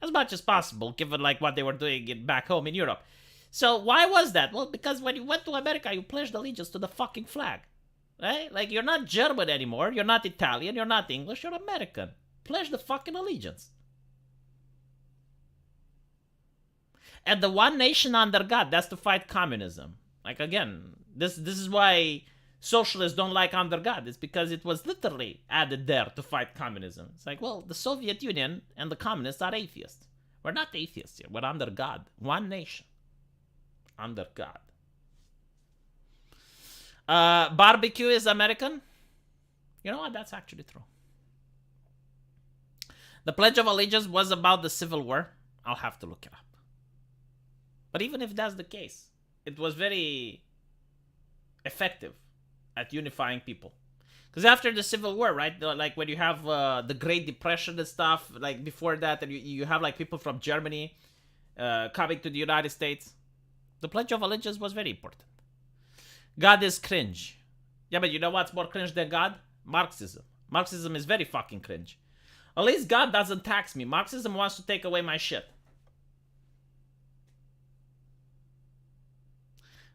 As much as possible, given, like, what they were doing back home in Europe. So, why was that? Well, because when you went to America, you pledged allegiance to the fucking flag, right? Like, you're not German anymore, you're not Italian, you're not English, you're American. Pledge the fucking allegiance. And the one nation under God, that's to fight communism. Like, again, this is why socialists don't like under God. It's because it was literally added there to fight communism. It's like, well, the Soviet Union and the communists are atheists. We're not atheists here. We're under God. One nation. Under God. Barbecue is American? You know what? That's actually true. The Pledge of Allegiance was about the Civil War. I'll have to look it up. But even if that's the case, it was very effective at unifying people. Because after the Civil War, right, like when you have the Great Depression and stuff, like before that, and you have like people from Germany coming to the United States, the Pledge of Allegiance was very important. God is cringe. Yeah, but you know what's more cringe than God? Marxism. Marxism is very fucking cringe. At least God doesn't tax me. Marxism wants to take away my shit.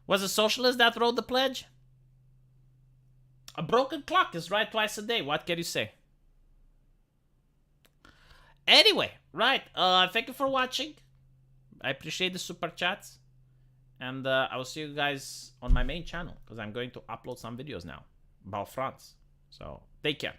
Was a socialist that wrote the pledge? A broken clock is right twice a day. What can you say? Anyway, right. Thank you for watching. I appreciate the super chats. And I will see you guys on my main channel. Because I'm going to upload some videos now about France. So, take care.